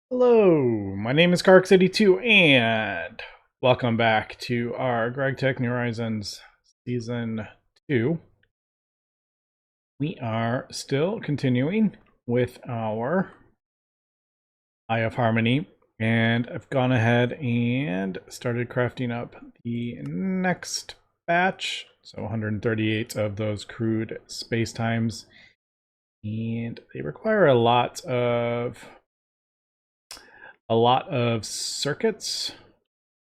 Hello, my name is Kark82 and welcome back to our GregTech New Horizons Season 2. We are still continuing with our Eye of Harmony, and I've gone ahead and started crafting up the next batch, so 138 of those crude space times, and they require a lot of circuits,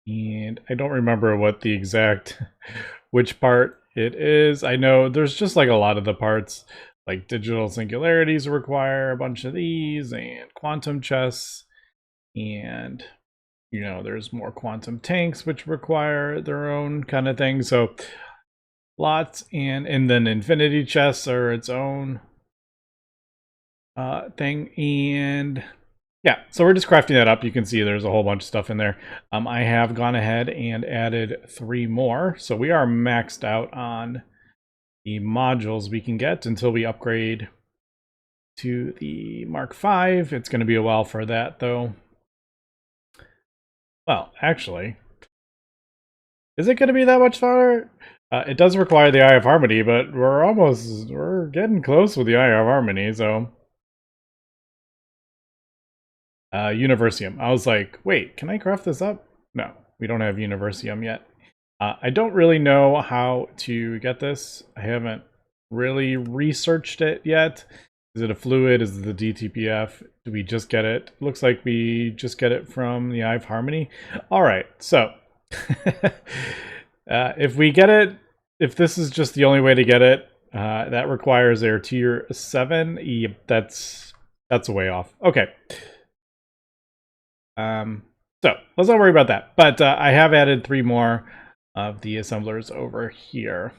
and I don't remember what the exact which part it is. I know there's just like a lot of the parts, like digital singularities require a bunch of these, and quantum chests, and there's more quantum tanks which require their own kind of thing. So lots, and then infinity chests are its own thing, and yeah, so we're just crafting that up. You can see there's a whole bunch of stuff in there. I have gone ahead and added 3 more. So we are maxed out on the modules we can get until we upgrade to the Mark V. It's going to be a while for that, though. Well, actually, is it going to be that much farther? It does require the Eye of Harmony, but we're getting close with the Eye of Harmony, so... Universium. I was like, wait, can I craft this up? No, we don't have Universium yet. I don't really know how to get this. I haven't really researched it yet. Is it a fluid? Is it the DTPF? Do we just get it? Looks like we just get it from the Eye of Harmony. All right, so if we get it, if this is just the only way to get it, that requires their tier 7. Yep, that's a way off. Okay. So let's not worry about that. But I have added 3 more of the assemblers over here.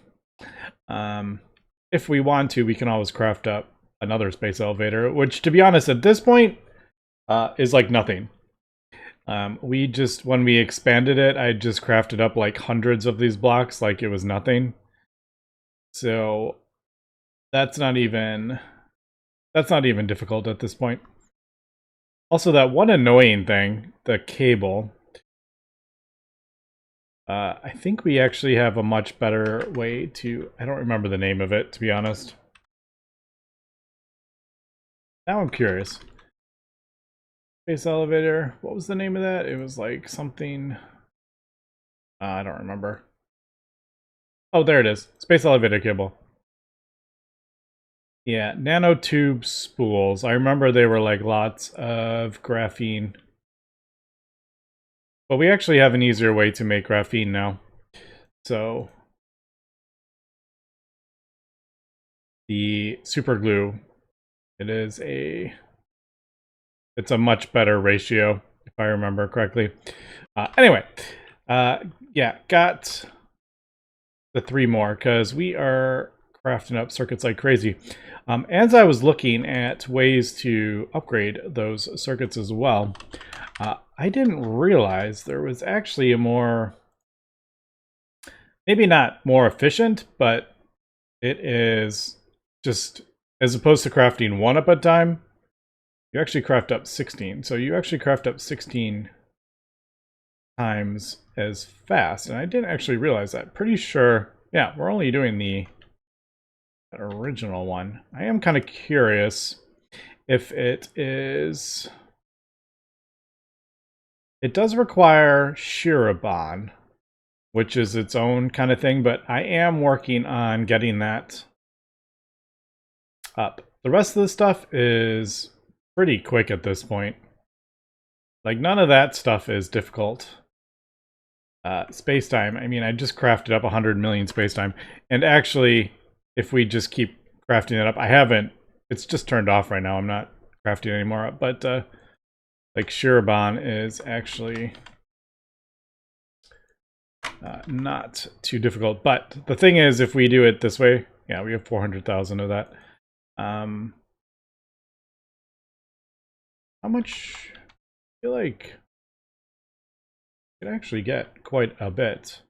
If we want to, we can always craft up another space elevator, which, to be honest, at this point, is like nothing. When we expanded it, I just crafted up like hundreds of these blocks like it was nothing. So that's not even difficult at this point. Also, that one annoying thing, the cable. I think we actually have a much better way to... I don't remember the name of it, to be honest. Now I'm curious. Space elevator. What was the name of that? It was like something... I don't remember. Oh, there it is. Space elevator cable. Yeah, nanotube spools. I remember they were like lots of graphene. But we actually have an easier way to make graphene now. So the super glue, it's a much better ratio, if I remember correctly. Anyway, yeah, got the 3 more because we are crafting up circuits like crazy. As I was looking at ways to upgrade those circuits as well, I didn't realize there was actually a more, maybe not more efficient, but it is just, as opposed to crafting 1 up at a time, you actually craft up 16. So you actually craft up 16 times as fast. And I didn't actually realize that. Pretty sure, yeah, we're only doing the original one. I am kind of curious if it is... It does require Shirobon, which is its own kind of thing, but I am working on getting that up. The rest of the stuff is pretty quick at this point. Like, none of that stuff is difficult. Space-time, I mean, I just crafted up 100 million space-time. And actually, if we just keep crafting it up, I haven't, it's just turned off right now. I'm not crafting anymore. But, like, Shirobon is actually not too difficult. But the thing is, if we do it this way, yeah, we have 400,000 of that. How much? I feel like you could actually get quite a bit.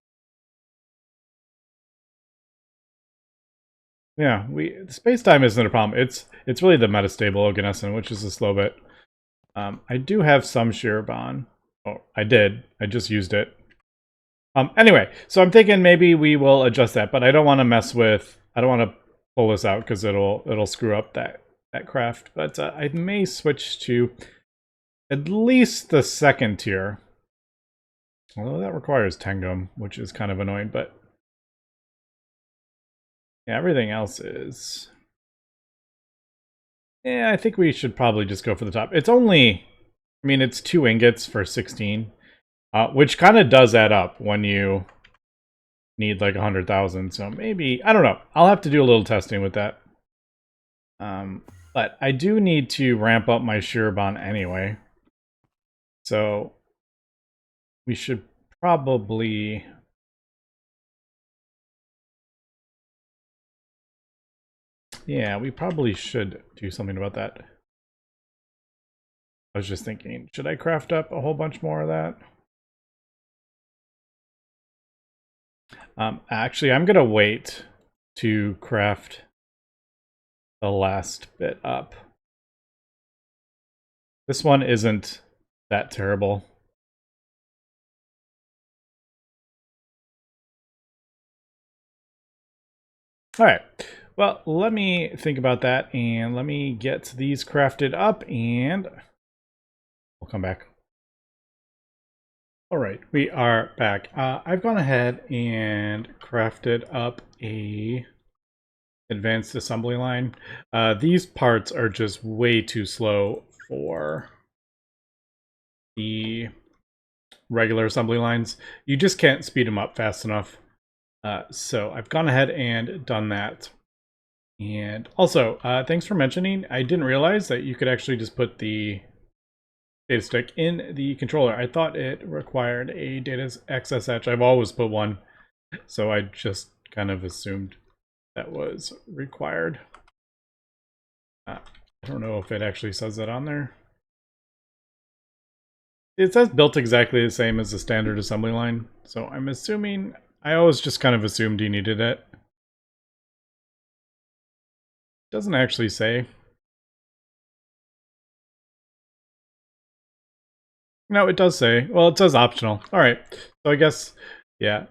Yeah, space-time isn't a problem. It's really the metastable Oganesson, which is a slow bit. I do have some Shirban. Oh, I did. I just used it. Anyway, so I'm thinking maybe we will adjust that, but I don't want to mess with. I don't want to pull this out because it'll screw up that craft. But I may switch to at least the second tier. Although that requires Tengum, which is kind of annoying, but yeah, everything else is. Yeah, I think we should probably just go for the top. It's only, I mean, it's 2 ingots for 16, which kind of does add up when you need like 100,000. So maybe, I don't know. I'll have to do a little testing with that. But I do need to ramp up my Shirban anyway. So we should probably... Yeah, we probably should do something about that. I was just thinking, should I craft up a whole bunch more of that? Actually, I'm going to wait to craft the last bit up. This one isn't that terrible. All right. Well, let me think about that, and let me get these crafted up, and we'll come back. All right, we are back. I've gone ahead and crafted up a advanced assembly line. These parts are just way too slow for the regular assembly lines. You just can't speed them up fast enough. So I've gone ahead and done that. And also, thanks for mentioning, I didn't realize that you could actually just put the data stick in the controller. I thought it required a data XSH. I've always put one, so I just kind of assumed that was required. I don't know if it actually says that on there. It says built exactly the same as the standard assembly line, so I'm assuming, I always just kind of assumed you needed it. Doesn't actually say. No, it does say. Well, it says optional. All right. So I guess, yeah.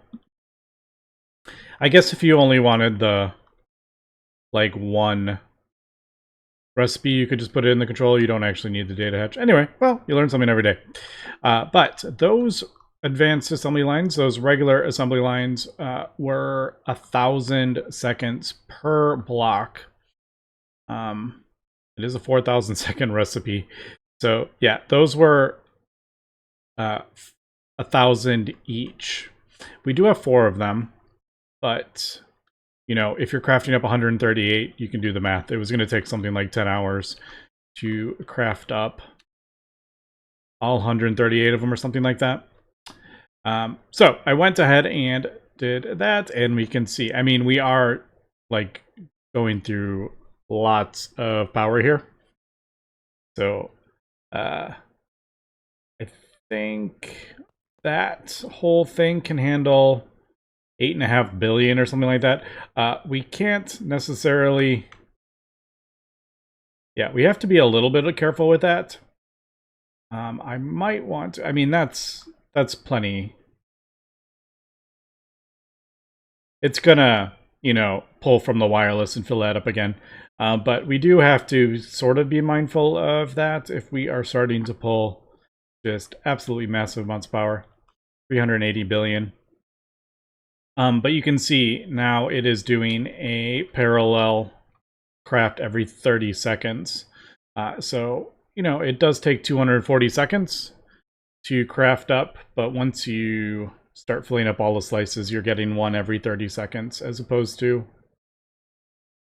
I guess if you only wanted the, like, one recipe, you could just put it in the controller. You don't actually need the data hatch. Anyway, well, you learn something every day. But those advanced assembly lines, those regular assembly lines, were 1,000 seconds per block. It is a 4,000 second recipe. So yeah, those were 1,000 each. We do have 4 of them, but you know, if you're crafting up 138, you can do the math. It was going to take something like 10 hours to craft up all 138 of them or something like that. So I went ahead and did that, and we can see, I mean, we are like going through lots of power here. So I think that whole thing can handle 8.5 billion or something like that. We can't necessarily... Yeah, we have to be a little bit careful with that. I might want to... I mean, that's plenty. It's gonna, you know, pull from the wireless and fill that up again. But we do have to sort of be mindful of that if we are starting to pull just absolutely massive amounts of power. 380 billion. But you can see now it is doing a parallel craft every 30 seconds. So, you know, it does take 240 seconds to craft up, but once you start filling up all the slices, you're getting one every 30 seconds as opposed to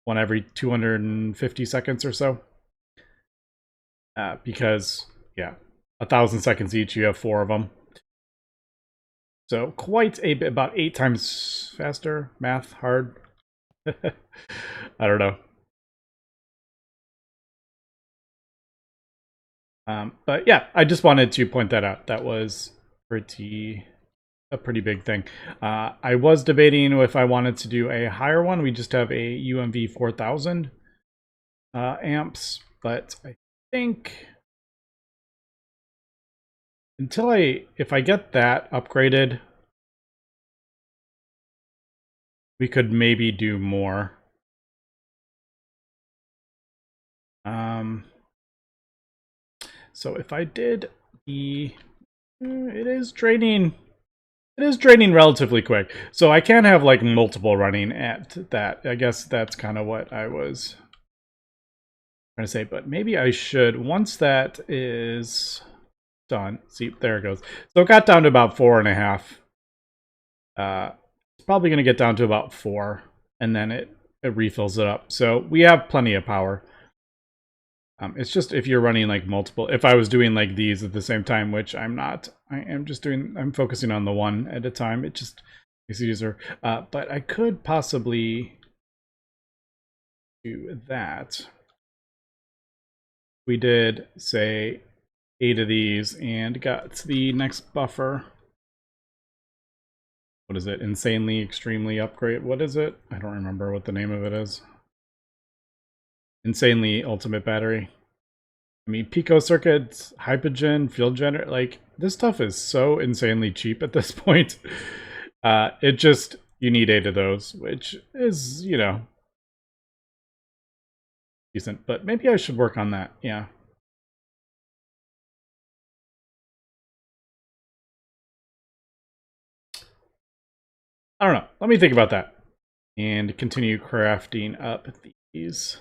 one every 250 seconds or so. Because, yeah, 1,000 seconds each, you have 4 of them. So quite a bit, about 8 times faster. Math hard. I don't know. But yeah, I just wanted to point that out. That was a pretty big thing. I was debating if I wanted to do a higher one. We just have a UMV 4000 amps, but I think until if I get that upgraded, we could maybe do more. So if I did it is draining. It is draining relatively quick. So I can have like multiple running at that. I guess that's kind of what I was trying to say. But maybe I should, once that is done. See, there it goes. So it got down to about 4.5. It's probably going to get down to about 4. And then it refills it up. So we have plenty of power. It's just if you're running like multiple, if I was doing like these at the same time, which I'm not, I'm focusing on the one at a time. It just makes it easier. But I could possibly do that. We did, say, 8 of these and got the next buffer. What is it? Insanely, extremely upgrade. What is it? I don't remember what the name of it is. Insanely ultimate battery. I mean, pico circuits, hypogen, field generator, like, this stuff is so insanely cheap at this point. It just, you need 8 of those, which is, you know, decent. But maybe I should work on that, yeah. I don't know. Let me think about that. And continue crafting up these.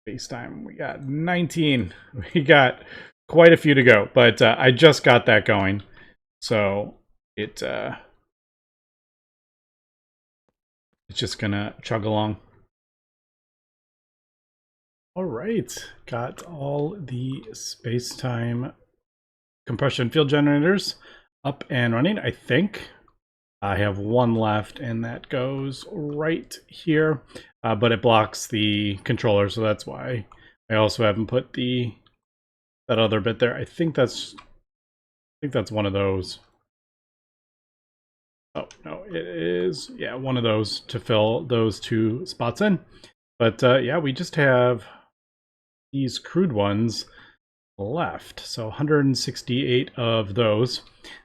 Space time. We got 19. We got quite a few to go, but I just got that going, so it's just gonna chug along. All right, got all the space-time compression field generators up and running. I think I have one left, and that goes right here, but it blocks the controller, so that's why I also haven't put that other bit there. I think that's one of those. Oh, no, it is, yeah, one of those to fill those 2 spots in. But yeah, we just have these crude ones left. So 168 of those.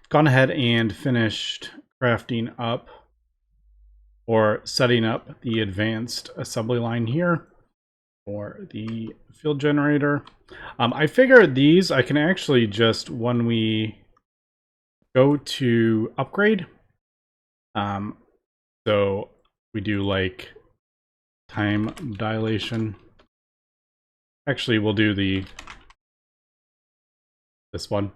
Gone ahead and finished crafting up or setting up the advanced assembly line here for the field generator. I figured these I can actually just, when we go to upgrade, so we do like time dilation. Actually, we'll do this one.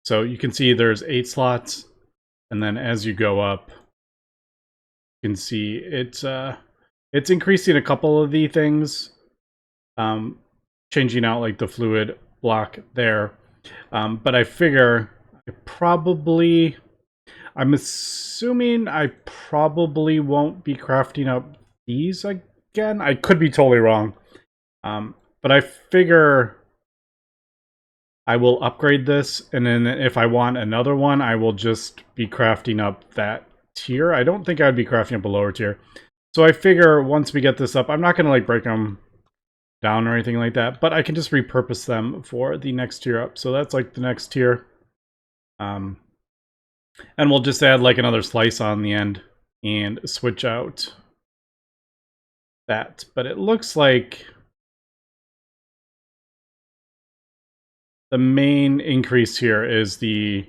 So you can see there's 8 slots, and then as you go up, you can see it's increasing a couple of the things, changing out like the fluid block there. But I figure I'm assuming I probably won't be crafting up these again. I could be totally wrong. But I figure I will upgrade this, and then if I want another one, I will just be crafting up that tier. I don't think I'd be crafting up a lower tier. So I figure once we get this up, I'm not going to like break them down or anything like that, but I can just repurpose them for the next tier up. So that's like the next tier. And we'll just add like another slice on the end and switch out that. But it looks like the main increase here is the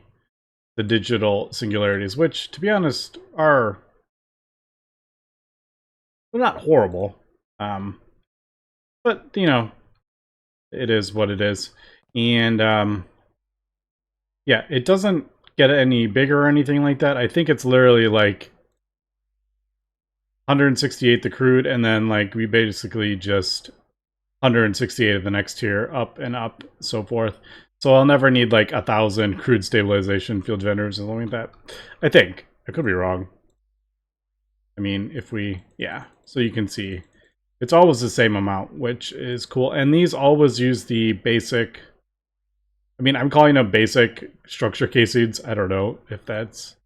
digital singularities, which, to be honest, are, they're not horrible. But, you know, it is what it is. And, yeah, it doesn't get any bigger or anything like that. I think it's literally like 168 the crude, and then like we basically just 168 of the next tier, up and up, so forth. So I'll never need like 1,000 crude stabilization field generators or something like that. I think. I could be wrong. I mean, if we, yeah. So you can see it's always the same amount, which is cool. And these always use the basic, I mean, I'm calling them basic structure casings. I don't know if that's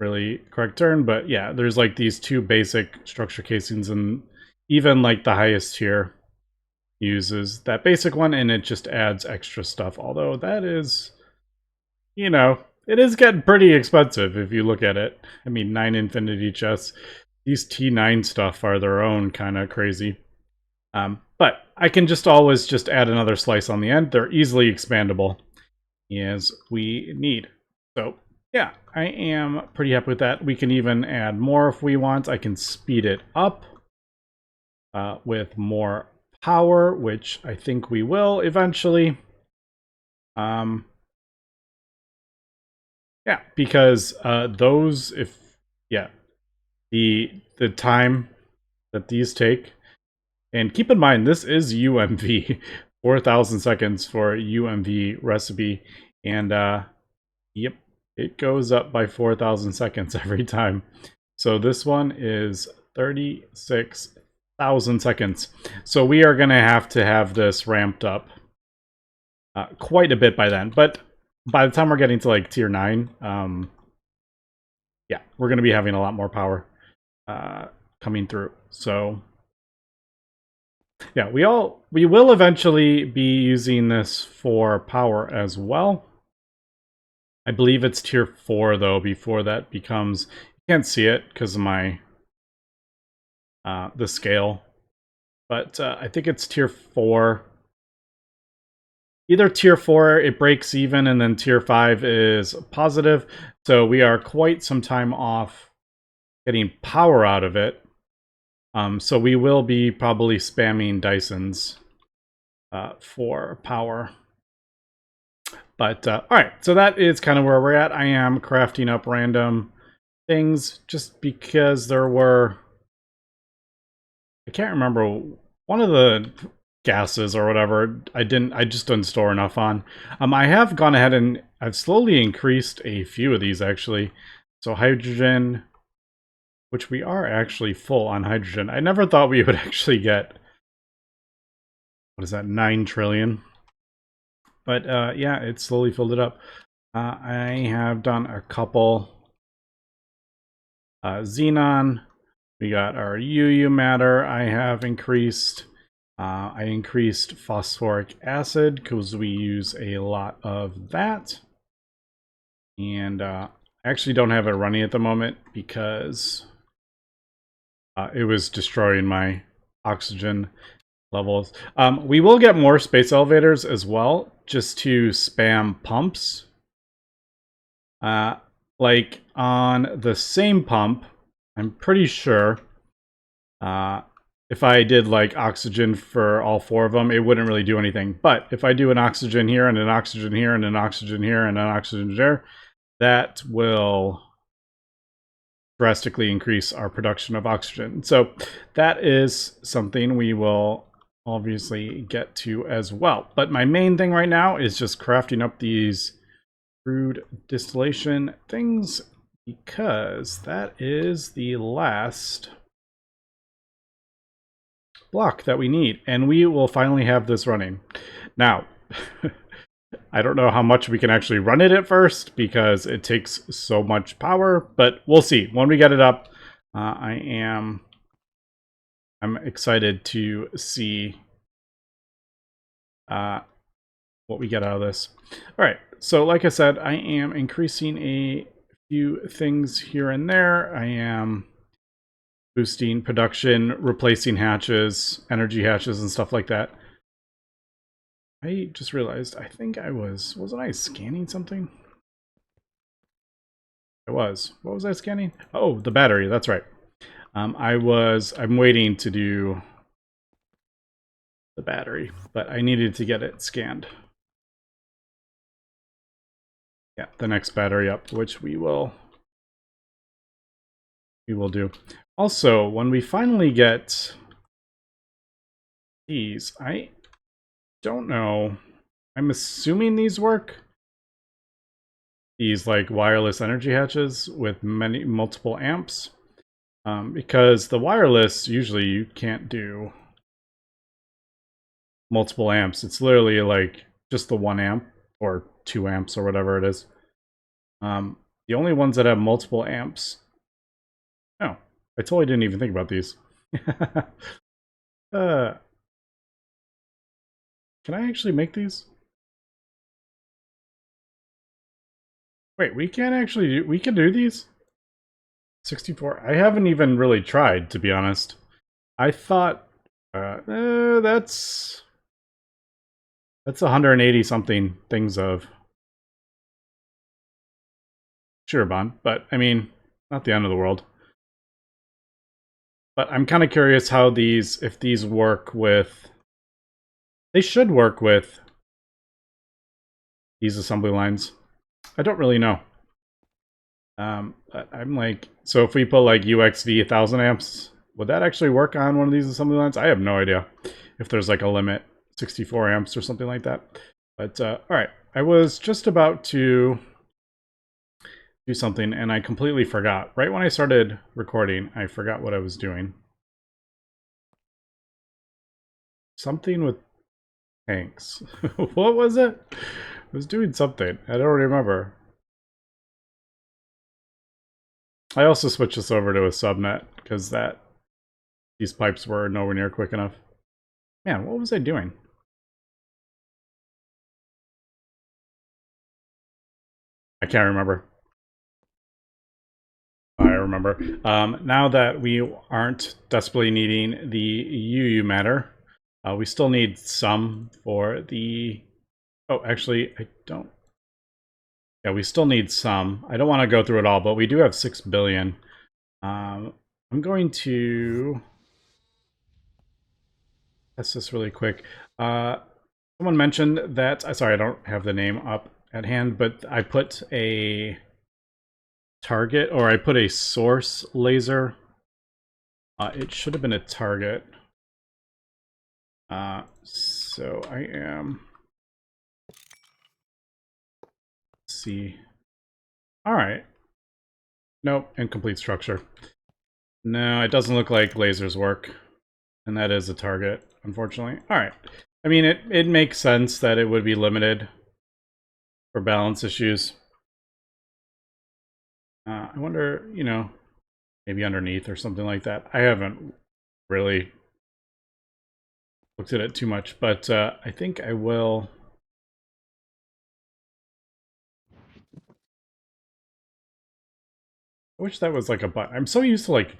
really correct term, but yeah, there's like these 2 basic structure casings, and even like the highest tier uses that basic one, and it just adds extra stuff. Although that is, you know, it is getting pretty expensive if you look at it. I mean, 9 Infinity chests. These T9 stuff are their own kind of crazy. But I can just always just add another slice on the end. They're easily expandable as we need. So yeah, I am pretty happy with that. We can even add more if we want. I can speed it up with more power, which I think we will eventually. Yeah, because those, the time that these take, and keep in mind this is UMV, 4,000 seconds for UMV recipe, and yep, it goes up by 4,000 seconds every time. So this one is 36,000 seconds. So we are going to have this ramped up quite a bit by then. But by the time we're getting to like tier 9, yeah, we're going to be having a lot more power coming through. So yeah, we will eventually be using this for power as well. I believe it's tier 4 though, before that becomes, you can't see it because of my the scale, but I think it's tier 4. Either tier 4 it breaks even, and then tier 5 is positive. So we are quite some time off getting power out of it. So we will be probably spamming Dysons for power. But all right, so that is kind of where we're at. I am crafting up random things just because there were, I can't remember, one of the gases or whatever I just didn't store enough on. I have gone ahead and I've slowly increased a few of these actually. So hydrogen, which we are actually full on hydrogen. I never thought we would actually get, what is that, 9 trillion? But yeah, it slowly filled it up. I have done a couple xenon. We got our UU matter. I have increased. I increased phosphoric acid because we use a lot of that. And I actually don't have it running at the moment because it was destroying my oxygen levels. We will get more space elevators as well, just to spam pumps. Like on the same pump, I'm pretty sure if I did like oxygen for all 4 of them, it wouldn't really do anything. But if I do an oxygen here and an oxygen here and an oxygen here and an oxygen there, that will drastically increase our production of oxygen. So that is something we will obviously get to as well. But my main thing right now is just crafting up these crude distillation things, because that is the last block that we need, and we will finally have this running. Now, I don't know how much we can actually run it at first because it takes so much power, but we'll see. When we get it up, I'm excited to see what we get out of this. All right, so like I said, I am increasing a few things here and there. I am boosting production, replacing hatches, energy hatches, and stuff like that. I just realized, I think wasn't I scanning something? I was. What was I scanning? Oh, the battery, that's right. I'm waiting to do the battery, but I needed to get it scanned. Yeah, the next battery up, which we will do. Also, when we finally get these, I don't know. I'm assuming these work. These like wireless energy hatches with multiple amps. Because the wireless, usually you can't do multiple amps. It's literally like just the 1 amp or 2 amps or whatever it is. The only ones that have multiple amps. Oh, I totally didn't even think about these. Can I actually make these? Wait, we can't actually do, we can do these? 64. I haven't even really tried, to be honest. I thought that's 180 something things of Shirobon, but I mean, not the end of the world. But I'm kind of curious how these, if these work with, they should work with these assembly lines. I don't really know. But I'm like, so if we put like UXV 1000 amps, would that actually work on one of these assembly lines? I have no idea if there's like a limit, 64 amps or something like that. But all right, I was just about to do something and I completely forgot. Right when I started recording, I forgot what I was doing. Something with tanks. What was it? I was doing something. I don't remember. I also switched this over to a subnet because these pipes were nowhere near quick enough. Man, what was I doing? I can't remember. I remember. Now that we aren't desperately needing the UU matter, we still need some for the... Oh, actually, I don't... Yeah, we still need some. I don't want to go through it all, but we do have 6 billion. I'm going to test this really quick. Someone mentioned that... Sorry, I don't have the name up at hand, but I put a target, or I put a source laser. It should have been a target. So I am... Let's see. All right. Nope, incomplete structure. No, it doesn't look like lasers work. And that is a target, unfortunately. All right. I mean, it makes sense that it would be limited for balance issues. I wonder, you know, maybe underneath or something like that. I haven't really looked at it too much, but I think I will. I wish that was like a button. I'm so used to like,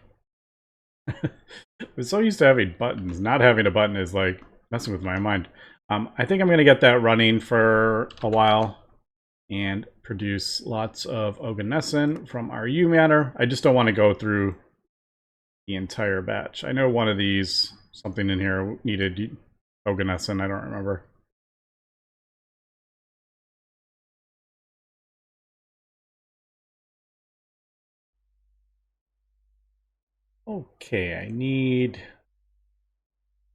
I'm so used to having buttons. Not having a button is like messing with my mind. I think I'm gonna get that running for a while and produce lots of oganescent from our U matter. I just don't want to go through the entire batch. I know one of these, something in here needed oganescent. I don't remember. Okay, I need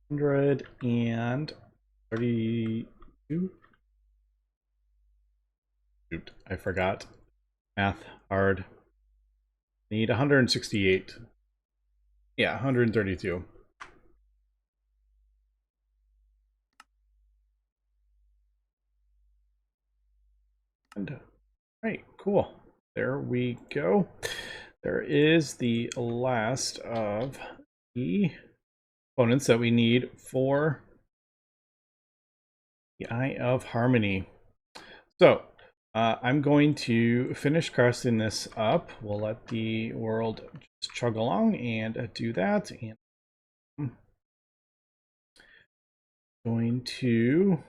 132. Shoot, I forgot. Math hard. Need 168. Yeah, 132. And right, cool. There we go. There is the last of the components that we need for the Eye of Harmony. So I'm going to finish crafting this up. We'll let the world just chug along and do that. And I'm going to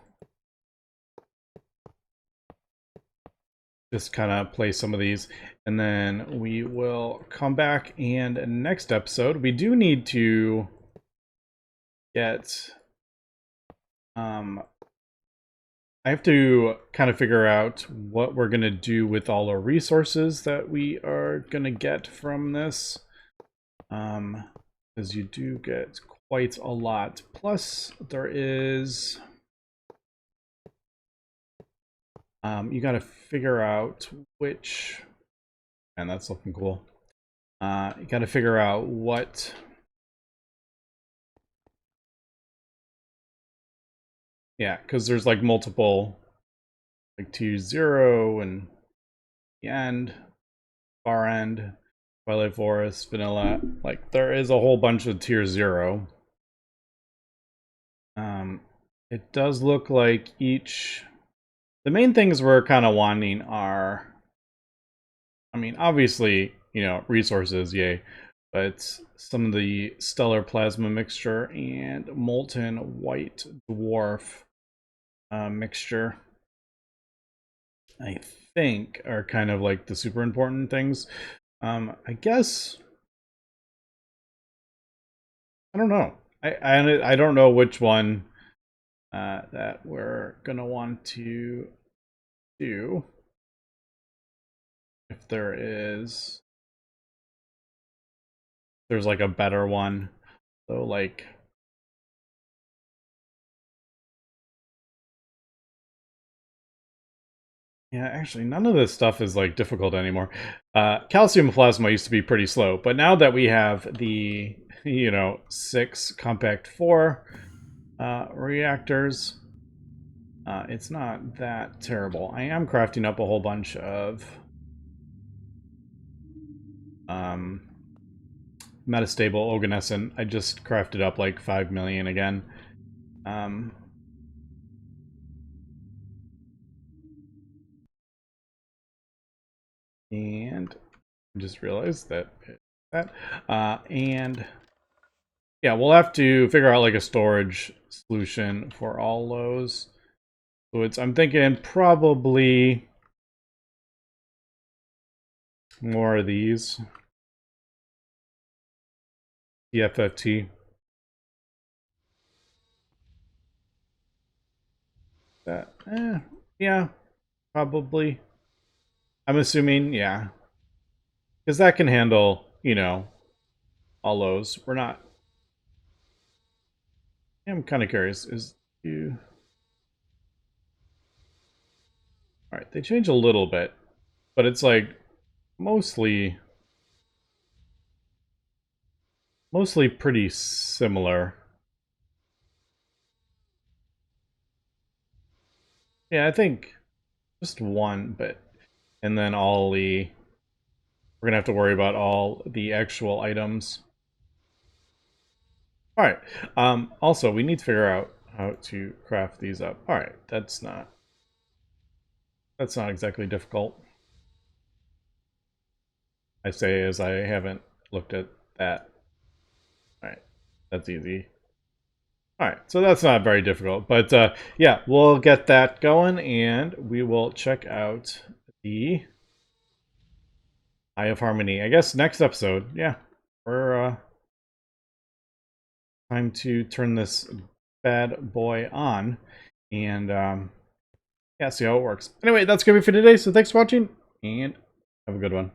just kind of play some of these, and then we will come back. And next episode, we do need to get I have to kind of figure out what we're going to do with all our resources that we are going to get from this. Because you do get quite a lot. Plus, there is... you got to figure out which... And that's looking cool. You got to figure out what... Yeah, because there's like multiple, like tier 0 and the end, far end, Twilight Forest, Vanilla. Like there is a whole bunch of tier 0. it does look like each... The main things we're kind of wanting are, I mean, obviously, you know, resources, yay, but some of the stellar plasma mixture and molten white dwarf mixture, I think, are kind of like the super important things. I guess, I don't know. I don't know which one that we're gonna want to do. If there's like a better one. So like, yeah, actually none of this stuff is like difficult anymore. Calcium plasma used to be pretty slow, but now that we have the, you know, 6 compact 4 reactors, it's not that terrible. I am crafting up a whole bunch of metastable oganescent. I just crafted up like 5 million again. And I just realized that and yeah, we'll have to figure out like a storage solution for all those. So I'm thinking probably more of these. TFFT. That, yeah, probably. I'm assuming, yeah. Because that can handle, you know, all those. We're not... I'm kind of curious. Is you... Alright, they change a little bit. But it's like mostly pretty similar. Yeah, I think just one, but and then all the... We're gonna have to worry about all the actual items. Alright. Also, we need to figure out how to craft these up. Alright, that's not exactly difficult. I say as I haven't looked at that. Alright, that's easy. Alright, so that's not very difficult. But yeah, we'll get that going and we will check out the Eye of Harmony. I guess next episode. Yeah, we're time to turn this bad boy on and yeah, see how it works. Anyway, that's gonna be for today. So thanks for watching and have a good one.